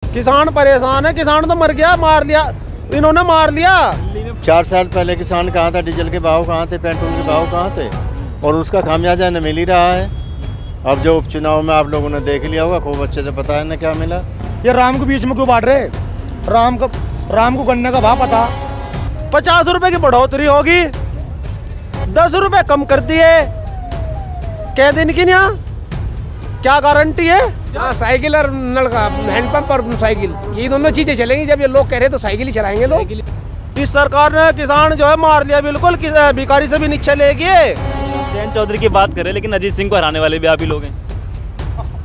किसान परेशान है, किसान तो मर गया, मार लिया इन्होंने, मार लिया। 4 साल पहले किसान कहाँ था, डीजल के भाव कहाँ थे, पेट्रोल के भाव कहाँ थे, और उसका खामियाजा न मिल ही रहा है। अब जो उपचुनाव में आप लोगों ने देख लिया होगा, खूब अच्छे से पता है ना क्या मिला। ये राम को बीच में क्यों बांट रहे? राम को गन्ने का भाव पता। 50 रुपए की बढ़ोतरी होगी, 10 रुपए कम कर दिए, क्या दिन की ना, क्या गारंटी है? साइकिल और नलका, हैंडपंप और साइकिल, ये दोनों चीजें चलेंगी। जब ये लोग कह रहे हैं तो साइकिल ही चलाएंगे लोग। इस सरकार ने किसान जो है मार लिया बिल्कुल, भिखारी से भी नीचे ले गए। जयंत चौधरी की बात करें, लेकिन अजीत सिंह को हराने वाले भी आप ही लोग हैं।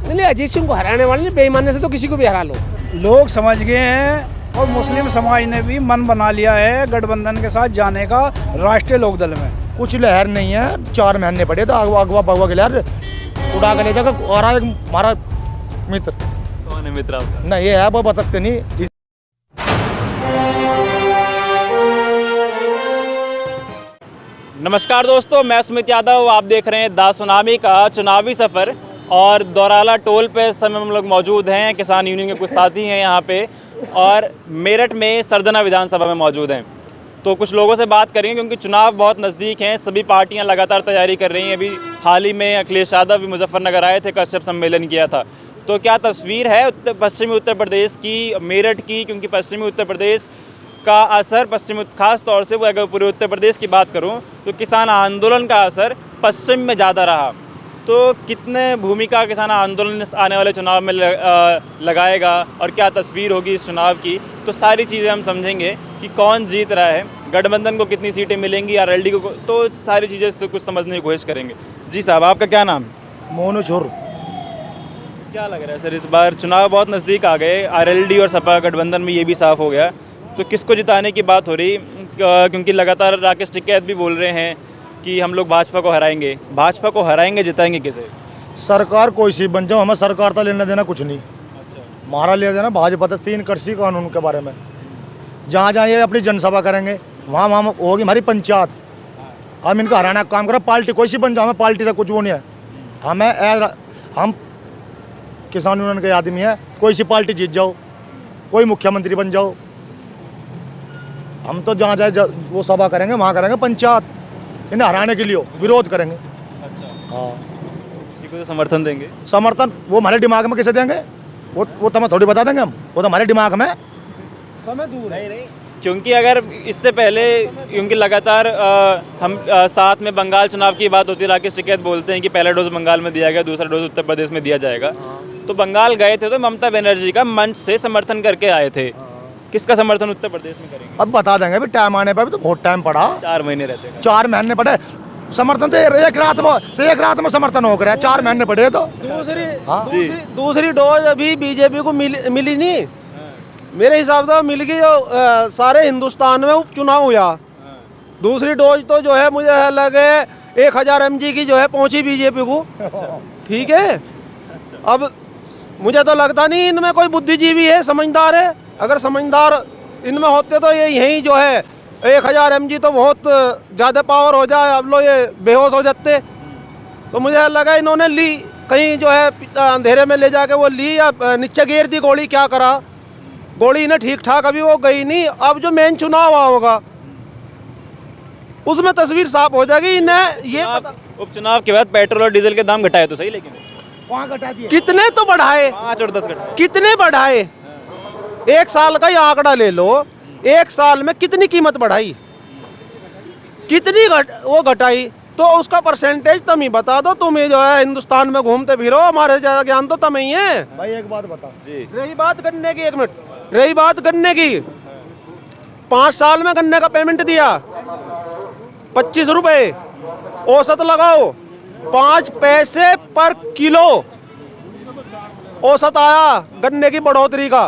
नहीं, अजीत सिंह को हराने वाले नहीं, बेईमानी से तो किसी को भी हरा लो। लोग समझ गए हैं और मुस्लिम समाज ने भी मन बना लिया है गठबंधन के साथ जाने का राष्ट्रीय लोकदल में। कुछ लहर नहीं है, 4 महीने पड़े तो अगवा बगवा के लहर उड़ा के ले जाकर, और एक हमारा मित्र। कौन है मित्र आपका? नहीं ये है, वो बता सकते नहीं। नमस्कार दोस्तों, मैं सुमित यादव, आप देख रहे हैं दा सुनामी का चुनावी सफ़र। और दौराला टोल पे इस समय हम लोग मौजूद हैं, किसान यूनियन के कुछ साथी हैं यहाँ पे, और मेरठ में सरदना विधानसभा में मौजूद हैं। तो कुछ लोगों से बात करेंगे क्योंकि चुनाव बहुत नज़दीक हैं, सभी पार्टियां लगातार तैयारी कर रही हैं। अभी हाल ही में अखिलेश यादव भी मुजफ्फरनगर आए थे, कश्यप सम्मेलन किया था। तो क्या तस्वीर है पश्चिमी उत्तर प्रदेश की, मेरठ की, क्योंकि पश्चिमी उत्तर प्रदेश का असर खास तौर से वो, अगर पूरे उत्तर प्रदेश की बात करूं तो किसान आंदोलन का असर पश्चिम में ज़्यादा रहा। तो कितने भूमिका किसान आंदोलन आने वाले चुनाव में लगाएगा और क्या तस्वीर होगी इस चुनाव की, तो सारी चीज़ें हम समझेंगे कि कौन जीत रहा है, गठबंधन को कितनी सीटें मिलेंगी, आरएलडी को, तो सारी चीज़ें से कुछ समझने की कोशिश करेंगे। जी साहब, आपका क्या नाम है? मोनू छोर। क्या लग रहा है सर, इस बार चुनाव बहुत नज़दीक आ गए, आरएलडी और सपा गठबंधन में ये भी साफ हो गया, तो किसको जिताने की बात हो रही? क्योंकि लगातार राकेश टिकैत भी बोल रहे हैं कि हम लोग भाजपा को हराएंगे। भाजपा को हराएंगे, जिताएंगे किसे? सरकार कोई सी बन जाओ, हमें सरकार तो लेना देना कुछ नहीं। अच्छा, हमारा लेना देना भाजपा तो 3 कृषि कानून के बारे में, जहाँ जहाँ ये अपनी जनसभा करेंगे वहाँ वहाँ होगी हमारी पंचायत। हम इनको हराना का काम करें, पार्टी कोई सी बन जाओ, हमें पार्टी से कुछ वो नहीं है। हम किसान यूनियन के आदमी है, कोई सी पार्टी जीत जाओ, कोई मुख्यमंत्री बन जाओ, हम तो जहाँ जाए वो सभा करेंगे, वहाँ करेंगे पंचायत, इन्हें हराने के लिए विरोध करेंगे। अच्छा, हाँ, किसी को तो समर्थन देंगे? समर्थन वो हमारे दिमाग में किसे देंगे, वो तो हमें थोड़ी बता देंगे हम, वो तो हमारे दिमाग में। समय दूर है। क्योंकि अगर इससे पहले, क्योंकि लगातार हम साथ में बंगाल चुनाव की बात होती है, राकेश टिकैत बोलते हैं कि पहला डोज बंगाल में दिया गया, दूसरा डोज उत्तर प्रदेश में दिया जाएगा। तो बंगाल गए थे तो ममता बनर्जी का मंच से समर्थन करके आए थे, किसका समर्थन उत्तर प्रदेश में करेंगे? अब बता देंगे, भी टाइम आने पर भी तो बहुत टाइम पड़ा, 4 महीने रहते हैं। 4 महीने पड़े समर्थन तो एक रात में समर्थन हो गया, 4 महीने पड़े तो। दूसरी डोज अभी बीजेपी को मिली नहीं, मेरे हिसाब से मिल गई जो सारे हिंदुस्तान में उपचुनाव हुआ। दूसरी डोज तो जो है मुझे लगे 1000 mg की जो है पहुंची बीजेपी को। ठीक है, अब मुझे तो लगता नहीं इनमें कोई बुद्धिजीवी है, समझदार है। अगर समझदार इनमें होते तो ये यही जो है 1000 mg तो बहुत ज़्यादा पावर हो जाए, अब लोग ये बेहोश हो जाते। तो मुझे लगा इन्होंने ली, कहीं जो है अंधेरे में ले जाके वो ली या नीचे गिर दी गोली, क्या करा गोली इन्हें ठीक ठाक अभी वो गई नहीं। अब जो मेन चुनाव होगा उसमें तस्वीर साफ हो जाएगी। इन्हें ये उपचुनाव के बाद पेट्रोल और डीजल के दाम घटाए तो सही, लेकिन वहाँ घटा दिए, कितने तो बढ़ाए, 5 और 10 घटाए, कितने बढ़ाए? 1 साल का ही आंकड़ा ले लो, 1 साल में कितनी कीमत बढ़ाई, कितनी वो घटाई, तो उसका परसेंटेज तुम ही बता दो। तुम ही जो है हिंदुस्तान में घूमते फिरो, हमारे ज्यादा ज्ञान तो तुम ही है। भाई एक बात बता जी। रही बात गन्ने की, 1 मिनट, रही बात गन्ने की, 5 साल में गन्ने का पेमेंट दिया 25 रुपए, औसत लगाओ 5 पैसे पर किलो औसत आया गन्ने की बढ़ोतरी का।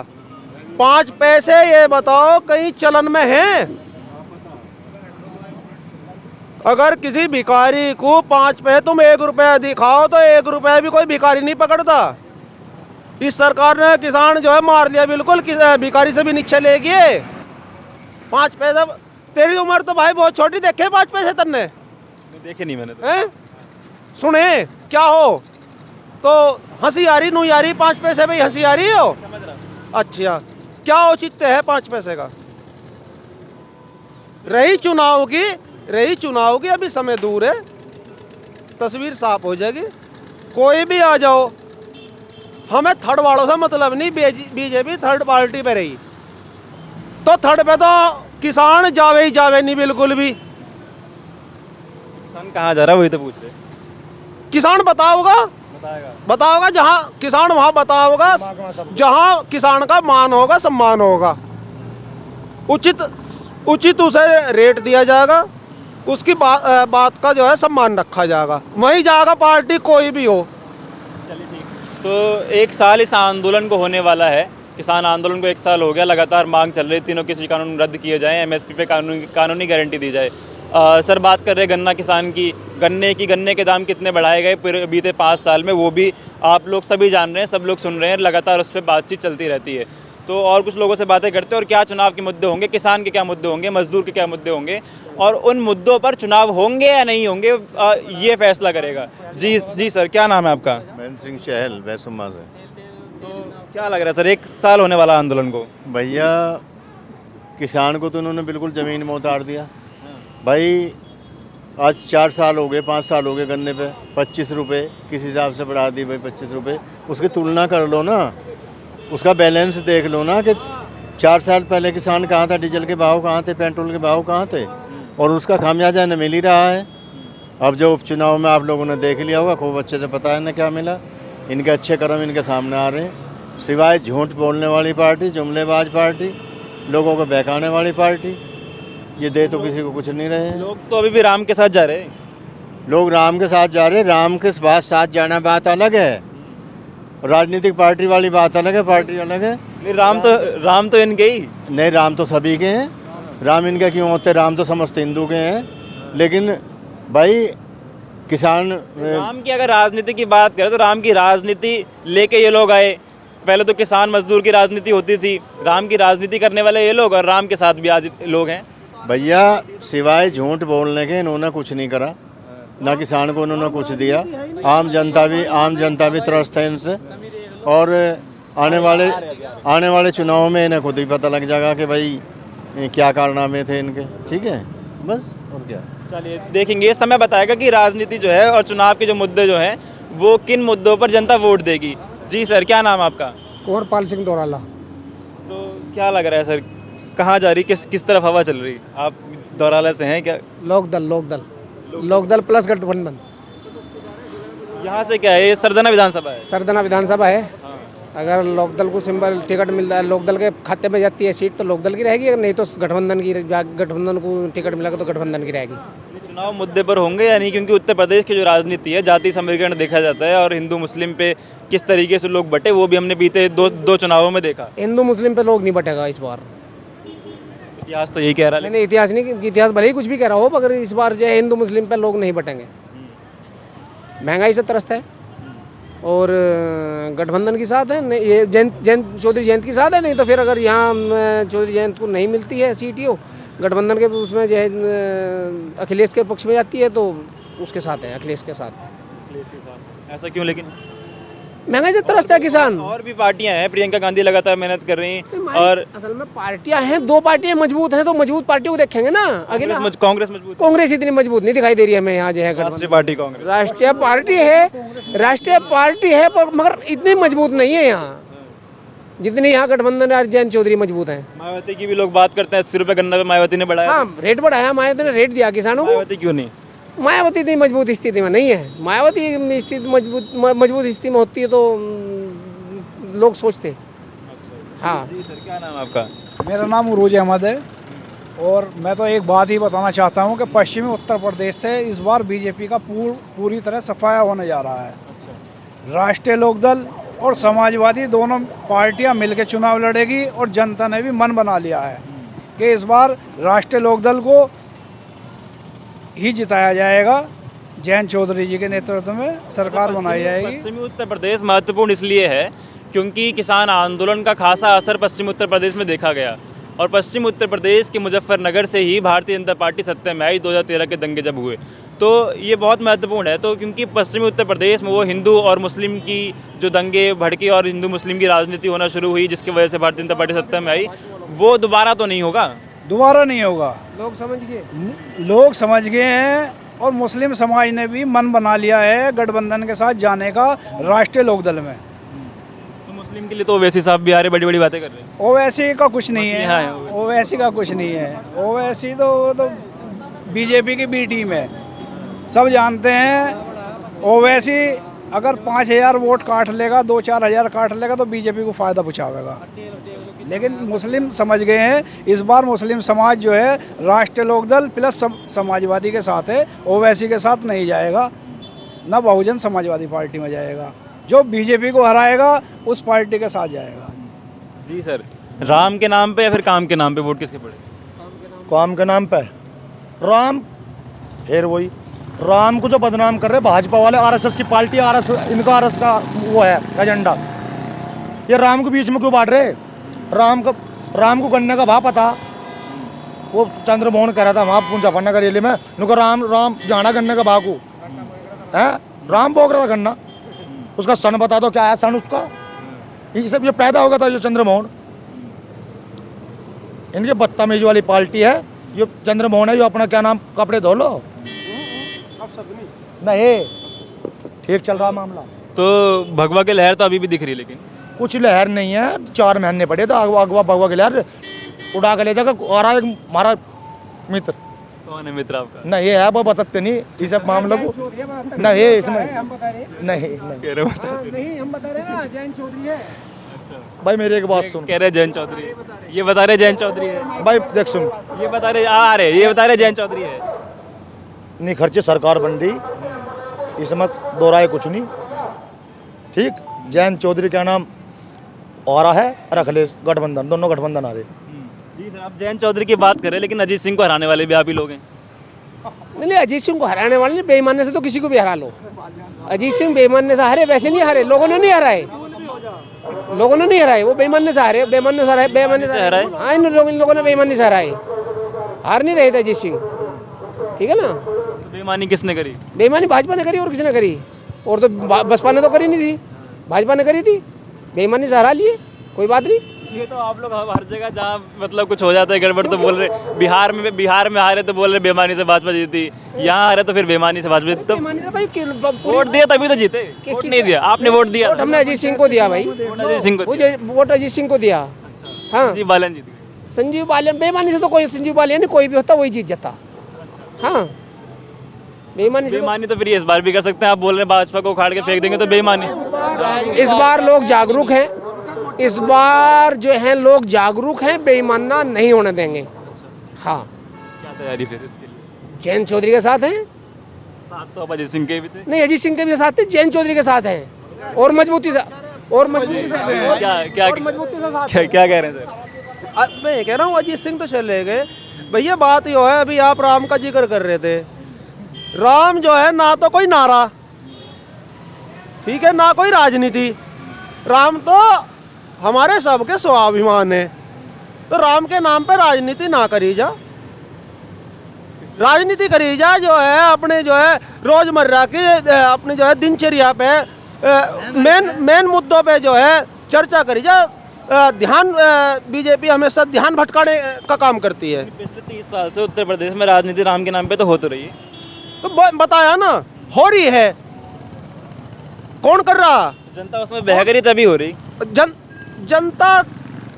5 पैसे, ये बताओ कहीं चलन में है? अगर किसी भिखारी को 5 पैसे तुम 1 रुपया दिखाओ तो 1 रुपया भी कोई भिखारी नहीं पकड़ता। इस सरकार ने किसान जो है मार लिया बिल्कुल, भिखारी से भी नीचे ले गए। 5 पैसे, तेरी उम्र तो भाई बहुत छोटी, देखे 5 पैसे तन्ने? देखे नहीं मैंने तो। हैं? सुने क्या हो तो हंसी आ रही, नू आ रही, 5 पैसे भाई हंसी आ रही हो। अच्छा, क्या औचित्य है 5 पैसे का? रही चुनाव की अभी समय दूर है, तस्वीर साफ हो जाएगी। कोई भी आ जाओ, हमें थर्ड वालों से मतलब नहीं। बीजेपी थर्ड पार्टी पे रही तो थर्ड पे तो किसान जावे ही जावे नहीं बिल्कुल भी। किसान कहाँ जा रहा है वही तो पूछ रहे। किसान बताओगा जहाँ किसान वहाँ बताओगा जहाँ किसान का मान होगा, सम्मान होगा, उचित उसे रेट दिया जाएगा, उसकी बात का जो है सम्मान रखा जाएगा, वहीं जाएगा पार्टी कोई भी हो। चलिए ठीक। तो 1 साल इस आंदोलन को होने वाला है। किसान आंदोलन को 1 साल हो गया, लगातार मांग चल रही, तीनों कृषि कानून रद्द किए जाएं, एमएसपी पे कानूनी गारंटी दी जाए। सर बात कर रहे हैं गन्ना किसान की, गन्ने के दाम कितने बढ़ाए गए बीते 5 साल में, वो भी आप लोग सभी जान रहे हैं, सब लोग सुन रहे हैं, लगातार उस पर बातचीत चलती रहती है। तो और कुछ लोगों से बातें करते हैं और क्या चुनाव के मुद्दे होंगे, किसान के क्या मुद्दे होंगे, मजदूर के क्या मुद्दे होंगे, और उन मुद्दों पर चुनाव होंगे या नहीं होंगे ये फैसला करेगा। जी सर, क्या नाम है आपका? महेंद्र सिंह चहल, वैसुमा से। तो क्या लग रहा है सर 1 साल होने वाला आंदोलन को? भैया किसान को तो उन्होंने बिल्कुल ज़मीन में उतार दिया भाई। आज 4 साल हो गए, 5 साल हो गए, गन्ने पे 25 रुपये किस हिसाब से बढ़ा दी भाई 25 रुपये। उसकी तुलना कर लो ना, उसका बैलेंस देख लो ना कि 4 साल पहले किसान कहाँ था, डीजल के भाव कहाँ थे, पेट्रोल के भाव कहाँ थे, और उसका खामियाजा न मिल ही रहा है। अब जो उपचुनाव में आप लोगों ने देख लिया होगा, खूब अच्छे से पता है ना क्या मिला। इनके अच्छे कर्म इनके सामने आ रहे हैं। सिवाय झूठ बोलने वाली पार्टी, जुमलेबाज पार्टी, लोगों को बहकाने वाली पार्टी, ये दे तो किसी को कुछ नहीं रहे हैं। लोग तो अभी भी राम के साथ जा रहे हैं। लोग राम के साथ जा रहे हैं। राम के साथ जाना बात अलग है, राजनीतिक पार्टी वाली बात अलग है, पार्टी अलग है। नहीं, राम तो इनके ही नहीं, राम तो सभी के हैं। राम इनके क्यों होते? राम तो समस्त हिंदू के हैं। लेकिन भाई किसान राम की अगर राजनीति की बात करें तो राम की राजनीति लेके ये लोग आए। पहले तो किसान मजदूर की राजनीति होती थी, राम की राजनीति करने वाले ये लोग, और राम के साथ भी आज लोग हैं। भैया सिवाय झूठ बोलने के इन्होंने कुछ नहीं करा, ना किसान को उन्होंने कुछ दिया। आम जनता भी त्रस्त है इनसे, और आने वाले चुनाव में इन्हें खुद ही पता लग जाएगा कि भाई क्या कारनामे थे इनके। ठीक है, बस और क्या। चलिए देखेंगे, समय बताएगा कि राजनीति जो है और चुनाव के जो मुद्दे जो हैं वो किन मुद्दों पर जनता वोट देगी। जी सर, क्या नाम है आपका? कुंवरपाल सिंह दोराला। तो क्या लग रहा है सर, कहाँ जा रही, किस तरफ हवा चल रही? आप दौराला से हैं क्या? लोकदल प्लस गठबंधन। यहाँ से क्या है, ये सरदना विधानसभा है? सरदना विधानसभा है। अगर लोकदल को सिंबल टिकट मिलता है, लोकदल के खाते में जाती है सीट, तो लोकदल की रहेगी, अगर नहीं तो गठबंधन को टिकट मिलेगा तो गठबंधन की रहेगी। चुनाव मुद्दे पर होंगे या नहीं? क्योंकि उत्तर प्रदेश की जो राजनीति है, जाति समीकरण देखा जाता है, और हिंदू मुस्लिम पे किस तरीके से लोग बटे, वो भी हमने बीते दो चुनावों में देखा। हिंदू मुस्लिम पे लोग नहीं बटेगा इस बार। इतिहास तो यही कह रहा है। नहीं, इतिहास नहीं, इतिहास भले ही कुछ भी कह रहा हो, मगर इस बार जो है हिंदू मुस्लिम पे लोग नहीं बटेंगे। महंगाई से त्रस्त है, और गठबंधन के साथ है, ये चौधरी जयंत के साथ है। नहीं तो फिर अगर यहाँ चौधरी जयंत को नहीं मिलती है सीट, यो गठबंधन के उसमें जो है अखिलेश के पक्ष में जाती है, तो उसके साथ है, अखिलेश के साथ। ऐसा क्यों? लेकिन महंगाई से त्रस्त है किसान। और भी पार्टियां हैं, प्रियंका गांधी लगातार मेहनत कर रही हैं, और असल में पार्टियां हैं, 2 पार्टियां मजबूत हैं, तो मजबूत पार्टियों को देखेंगे ना। अगले कांग्रेस मजबूत, कांग्रेस इतनी मजबूत नहीं दिखाई दे रही है हमें यहाँ जो है। राष्ट्रीय पार्टी कांग्रेस राष्ट्रीय पार्टी है, पर मगर इतनी मजबूत नहीं है यहाँ जितनी यहाँ गठबंधन और जयंत चौधरी मजबूत हैं। मायावती की भी लोग बात करते हैं, 80 रुपये गन्ना पे मायावती ने बढ़ाया। हाँ, रेट बढ़ाया, मायावती ने रेट दिया किसानों को। मायावती क्यों नहीं? मायावती इतनी मजबूत स्थिति में नहीं है। मायावती स्थिति मजबूत स्थिति में होती है तो लोग सोचते। हाँ जी सर, क्या नाम है आपका? मेरा नाम उरूज अहमद है, और मैं तो एक बात ही बताना चाहता हूँ कि पश्चिमी उत्तर प्रदेश से इस बार बीजेपी का पूरी तरह सफाया होने जा रहा है। राष्ट्रीय लोकदल और समाजवादी दोनों पार्टियां मिलकर चुनाव लड़ेगी, और जनता ने भी मन बना लिया है कि इस बार राष्ट्रीय लोकदल को ही जिताया जाएगा। जयंत चौधरी जी के नेतृत्व में सरकार बनाई जाएगी। पश्चिमी उत्तर प्रदेश महत्वपूर्ण इसलिए है क्योंकि किसान आंदोलन का खासा असर पश्चिमी उत्तर प्रदेश में देखा गया, और पश्चिम उत्तर प्रदेश के मुजफ्फरनगर से ही भारतीय जनता पार्टी सत्ता में आई 2013 के दंगे जब हुए। तो ये बहुत महत्वपूर्ण है। तो क्योंकि पश्चिमी उत्तर प्रदेश में वो हिंदू और मुस्लिम की जो दंगे भड़के और हिंदू मुस्लिम की राजनीति होना शुरू हुई, जिसकी वजह से भारतीय जनता पार्टी सत्ता में आई, वो दोबारा तो नहीं होगा। दोबारा नहीं होगा। लोग समझ गए, लोग समझ गए हैं और मुस्लिम समाज ने भी मन बना लिया है गठबंधन के साथ जाने का राष्ट्रीय लोकदल में। तो मुस्लिम के लिए तो ओवैसी साहब भी आ रहे, बड़ी बड़ी बातें कर रहे हैं। ओवैसी का कुछ नहीं बाकी यहाँ है, है ओवैसी का कुछ नहीं है। ओवैसी तो बीजेपी की बी टीम है, सब जानते हैं। ओवैसी अगर 5,000 वोट काट लेगा, 2-4 हज़ार काट लेगा तो बीजेपी को फ़ायदा पहुँचावेगा। लेकिन मुस्लिम समझ गए हैं, इस बार मुस्लिम समाज जो है राष्ट्रीय लोकदल प्लस समाजवादी के साथ है, ओवैसी के साथ नहीं जाएगा, ना बहुजन समाजवादी पार्टी में जाएगा। जो बीजेपी को हराएगा उस पार्टी के साथ जाएगा। जी सर, राम के नाम पे या फिर काम के नाम पे वोट किसके पड़े? काम के नाम पे राम, फिर वही राम को जो बदनाम कर रहे भाजपा वाले, आरएसएस की पार्टी, आरएसएस इनका आरएसएस का वो है एजेंडा। ये राम को बीच में क्यों बांट रहे? राम को गन्ने का भाव पता, वो चंद्रमोहन कह रहा था वहाँ मुजफ्फरनगर का रैली में, उनको राम जाना गन्ने का भाव को है, राम बोक रहा था गन्ना, उसका सन बता दो क्या है सन उसका। ये सब ये पैदा होगा था ये चंद्रमोहन, इनकी बदतमीजी वाली पार्टी है ये चंद्रमोहन है। जो अपना क्या नाम कपड़े धो लो, नहीं ठीक चल रहा मामला। तो भगवा की लहर तो अभी भी दिख रही है, लेकिन कुछ लहर नहीं है, 4 महीने पड़े तो अगवा भगवा की लहर उड़ा के ले जाकर। और एक हमारा मित्र, कौन है मित्र आपका? नहीं है वो बताते नहीं इस सब मामलों को, नहीं इसमें नहीं कह रहे हो? नहीं हम बता रहे हैं ना, जैन चौधरी है। भाई मेरी एक बात सुन, कह रहे जैन चौधरी, ये बता रहे जैन चौधरी है। भाई देख सुन, ये बता रहे ये बता रहे जैन चौधरी है। नहीं खर्चे सरकार बन रही, इसमें दोहराए कुछ नहीं, ठीक। जैन चौधरी क्या नाम आ रहा है, रख ले गठबंधन, दोनों गठबंधन आ रहे। जी सर, आप जैन चौधरी की बात कर रहे हैं, लेकिन अजीत सिंह को हराने वाले भी आप ही लोग हैं। नहीं, अजीत सिंह को हराने वाले नहीं, बेईमानी से तो किसी को भी हरा लो। अजीत सिंह बेईमानी से हारे, वैसे नहीं हारे, लोगों ने नहीं हराए, लोगों ने नहीं हराए, वो बेईमानी से हारे, बेईमानी से हराए, बेईमानी से हराए। हाँ, इन लोगों ने बेईमानी से हराए, हार नहीं रहे थे अजीत सिंह, ठीक है ना। तो बेईमानी किसने करी? बेईमानी भाजपा ने करी और किसी ने करी, और तो बसपा ने तो करी नहीं थी, भाजपा ने करी थी, बेईमानी से हरा लिए, कोई बात नहीं। ये तो आप लोग हर जगह जहाँ मतलब कुछ हो जाता है गड़बड़ तो बोल रहे, बिहार में आ रहे तो बोल रहे बेईमानी से भाजपा जीती, यहाँ आ रहे तो फिर बेईमानी से भाजपा जीती। तो वोट दिया तभी तो जीते, वोट नहीं दिया, आपने वोट दिया। हमने अजीत सिंह को दिया भाई, अजीत सिंह को, वोट अजीत सिंह को दिया। हाँ, संजीव बालन जीत गए। संजीव बालियान, बेईमानी से तो कोई संजीव बालियान नहीं, कोई भी होता वही जीत जाता। हाँ, बेईमानी से बेईमानी तो फिर इस बार भी कर सकते हैं, आप बोल रहे हैं भाजपा को उखाड़ के फेंक देंगे तो बेईमानी। इस बार लोग जागरूक हैं, इस बार जो है लोग जागरूक हैं, बेईमाना नहीं होने देंगे। हाँ, क्या तैयारी फिर इसके लिए? जैन चौधरी के साथ हैं, साथ तो अब अजीत सिंह के भी थे। नहीं अजीत सिंह के भी साथ थे, जैन चौधरी के साथ हैं, और मजबूती से, और मजबूती से, और मजबूती से साथ हैं। क्या कह रहे हैं सर? मैं कह रहा हूँ अजीत सिंह तो चले गए भैया। बात यो है, अभी आप राम का जिक्र कर रहे थे, राम जो है ना तो कोई नारा, ठीक है, ना कोई राजनीति, राम तो हमारे सबके स्वाभिमान है। तो राम के नाम पे राजनीति ना करी जा, राजनीति करी जा जो है अपने जो है रोजमर्रा की अपने जो है दिनचर्या पे मेन मुद्दों पे जो है चर्चा करी जा। ध्यान बीजेपी हमेशा ध्यान भटकाने का काम करती है। पिछले 30 साल से उत्तर प्रदेश में राजनीति राम के नाम पे तो हो तो रही है, तो बताया ना, हो रही है, कौन कर रहा? जनता उसमें बह गई तभी हो रही। जनता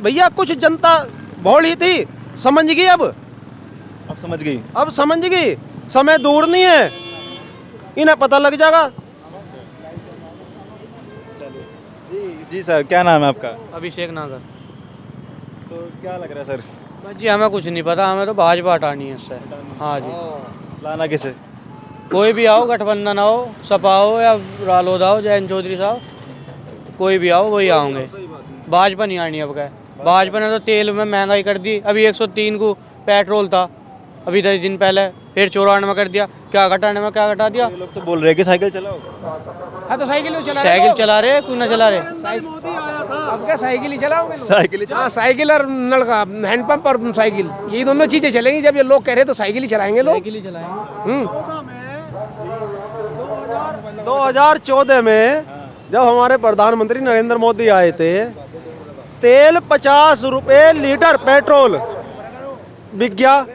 भैया, कुछ जनता भोली थी, समझ गई, अब समझ गई, अब समझ गई, समय दूर नहीं है, इन्हें पता लग जाएगा। जी सर, क्या नाम है आपका? अभिषेक नागर। तो क्या लग रहा है सर? बस जी हमें कुछ नहीं पता, हमें तो भाजपा हटानी है इससे। हाँ जी, लाना किसे? कोई भी आओ, गठबंधन आओ, सपा हो या रालोद आओ, जैन चौधरी साहब, कोई भी आओ वही आओगे, भाजपा नहीं आनी। अब क्या, भाजपा ने तो तेल में महंगाई कर दी, अभी 103 को पेट्रोल था, अभी 10 दिन पहले फिर 94 में कर दिया, क्या घटाने में क्या घटा दिया। लोग तो बोल रहे हैं कि साइकिल चलाओ। हाँ, तो साइकिल चला रहे, क्यों ना चला रहे? अब क्या साइकिल ही चलाओगे? साइकिल ही हाँ, साइकिल और नलका, हैंडपंप और साइकिल, यही दोनों चीजें चलेंगी। जब ये लोग कह रहे तो साइकिल ही चलाएंगे लोग। साइकिल ही चलाएंगे। 2014 में जब हमारे प्रधानमंत्री नरेंद्र मोदी आए थे, तेल 50 रुपए लीटर पेट्रोल बिक गया।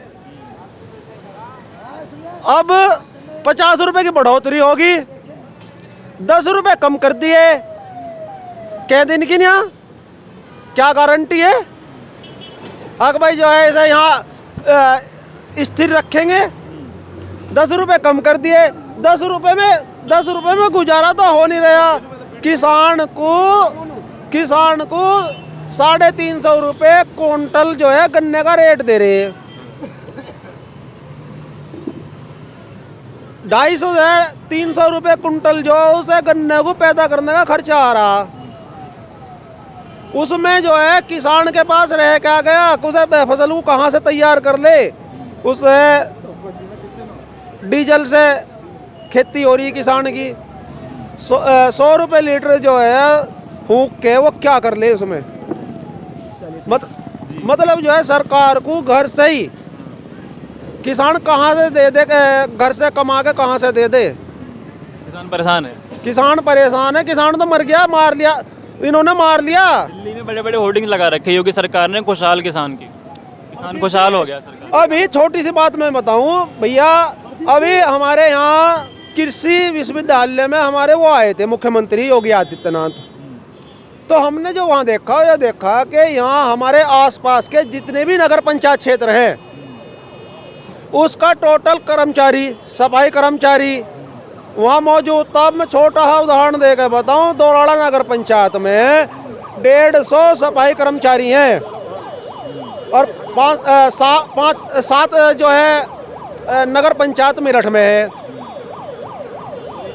अब 50 रुपए की बढ़ोतरी होगी, 10 रुपए कम कर दिए। कह दिन की नहीं, क्या गारंटी है? अगर भाई जो है ऐसा यहाँ स्थिर रखेंगे, 10 रुपए कम कर दिए। 10 रुपए में गुजारा तो हो नहीं रहा। किसान को 350 रुपए क्विंटल जो है गन्ने का रेट दे रहे हैं। 250 से 300 रुपए कुंटल जो उसे गन्ने को पैदा करने का खर्चा आ रहा। उसमें जो है किसान के पास रह क्या गया, उसे फसल को कहाँ से तैयार कर ले। उसे डीजल से खेती हो रही किसान की। 100 रुपए लीटर जो है फूंक के वो क्या कर ले उसमें। मतलब जो है सरकार को घर से ही किसान कहाँ से दे दे, घर से कमा के कहाँ से दे दे। किसान परेशान है। किसान तो मर गया, मार लिया इन्होंने, मार लिया। दिल्ली में बड़े बड़े होर्डिंग लगा रखे योगी सरकार ने, खुशहाल किसान की। किसान खुशहाल हो गया सरकार। अभी छोटी सी बात मैं बताऊं भैया, अभी हमारे यहाँ कृषि विश्वविद्यालय में हमारे वो आए थे मुख्यमंत्री योगी आदित्यनाथ। तो हमने जो वहाँ देखा, ये देखा कि यहाँ हमारे आसपास के जितने भी नगर पंचायत क्षेत्र हैं, उसका टोटल कर्मचारी, सफाई कर्मचारी वहाँ मौजूद था। मैं छोटा सा उदाहरण देकर बताऊं, दोराड़ा नगर पंचायत में 150 सफाई कर्मचारी हैं और 7 जो है नगर पंचायत मेरठ में है।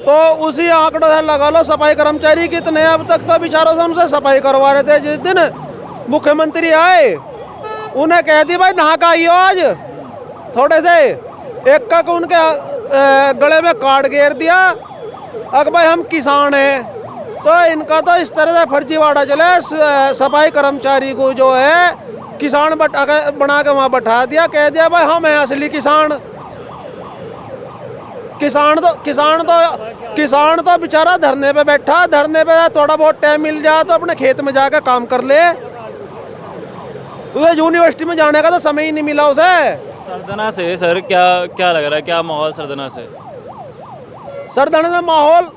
तो उसी आंकड़ों से लगा लो सफाई कर्मचारी कितने। अब तक तो बेचारों से उनसे सफाई करवा रहे थे। जिस दिन मुख्यमंत्री आए उन्हें कह दी भाई नहा के आइयो आज थोड़े से, एक का उनके गले में कार्ड घेर दिया। अगर भाई हम किसान हैं तो इनका तो इस तरह से फर्जीवाड़ा चले, सफाई कर्मचारी को जो है किसान बना के वहाँ बैठा दिया, कह दिया भाई हम हैं असली किसान। किसान तो बेचारा धरने पे बैठा, धरने पे थोड़ा बहुत टाइम मिल जाए तो अपने खेत में जाकर काम कर ले। उसे यूनिवर्सिटी में जाने का तो समय ही नहीं मिला उसे। सरदना से सर क्या लग रहा है, क्या माहौल सरदना से? सरदना से माहौल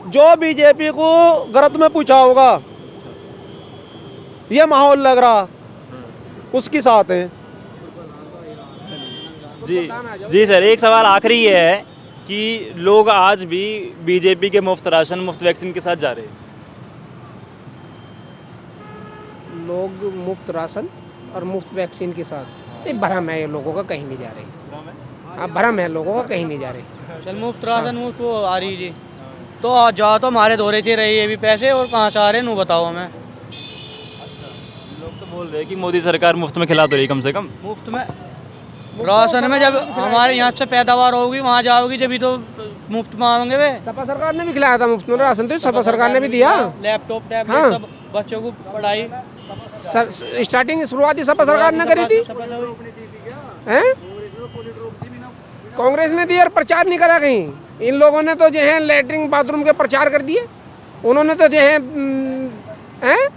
जो बीजेपी को गलत में पूछा होगा, ये माहौल लग रहा उसके साथ है। जी सर, एक सवाल आखिरी ये है कि लोग आज भी बीजेपी के मुफ्त राशन, मुफ्त वैक्सीन के साथ जा रहे हैं। लोग मुफ्त राशन और मुफ्त वैक्सीन के साथ, नहीं भरम है, ये लोगों का कहीं नहीं जा रही। हाँ भरम है, लोगों का कहीं नहीं जा रही। चल मुफ्त राशन मुफ्त वो आ रही जी, तो जा तो हमारे दौरे से रही है भी पैसे, और कहाँ से आ रहे हैं बताओ हमें। लोग तो बोल रहे हैं कि मोदी सरकार मुफ्त में खिला तो रही, कम से कम मुफ्त में राशन में। जब हमारे यहाँ से पैदावार होगी वहाँ जाओगी जब तो मुफ्त मांगेंगे वे। सपा सरकार ने भी खिलाया था मुफ्त में राशन, तो सपा सरकार ने भी दिया। लैपटॉप टैबलेट हाँ। सब बच्चों को पढ़ाई स्टार्टिंग शुरुआती सपा सरकार ने करी थी, हैं? कांग्रेस ने दी और प्रचार नहीं करा कहीं। इन लोगों ने तो जो है लेटरिन बाथरूम के प्रचार कर दिए। उन्होंने तो जो है हैं?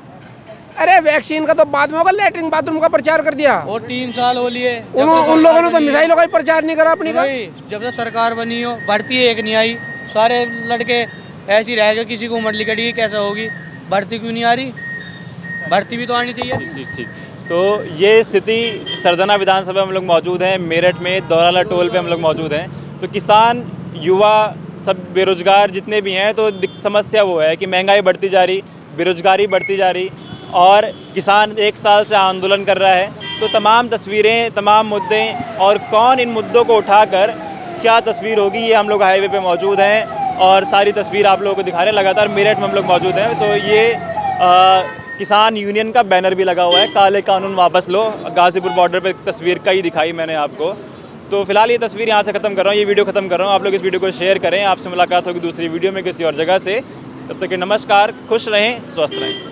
अरे वैक्सीन का तो बाद में होगा, लेटरिन बाथरूम का प्रचार कर दिया। और 3 साल हो लिए उन लोगों ने तो मिसाइलों का प्रचार नहीं करा अपनी का। जब से सरकार बनी हो भर्ती एक नहीं आई, सारे लड़के ऐसी रह गए, किसी को उम्र लिखी कैसे होगी, भर्ती क्यों नहीं आ रही? भर्ती भी तो आनी चाहिए। ठीक। तो ये स्थिति सरदना विधानसभा में हम लोग मौजूद हैं, मेरठ में दौराला टोल पे हम लोग मौजूद हैं। तो किसान, युवा, सब बेरोजगार जितने भी हैं, तो समस्या वो है कि महंगाई बढ़ती जा रही, बेरोजगारी बढ़ती जा रही, और किसान 1 साल से आंदोलन कर रहा है। तो तमाम तस्वीरें, तमाम मुद्दे, और कौन इन मुद्दों को उठाकर क्या तस्वीर होगी, ये हम लोग हाईवे पे मौजूद हैं और सारी तस्वीर आप लोगों को दिखा रहे हैं। लगातार मेरठ में हम लोग मौजूद हैं। तो ये किसान यूनियन का बैनर भी लगा हुआ है, काले कानून वापस लो। गाजीपुर बॉर्डर पे तस्वीर कई दिखाई मैंने आपको। तो फिलहाल ये तस्वीर यहाँ से ख़त्म कर रहा हूँ, ये वीडियो ख़त्म कर रहा हूँ। आप लोग इस वीडियो को शेयर करें। आपसे मुलाकात होगी दूसरी वीडियो में किसी और जगह से। तब तक के नमस्कार, खुश रहें, स्वस्थ रहें।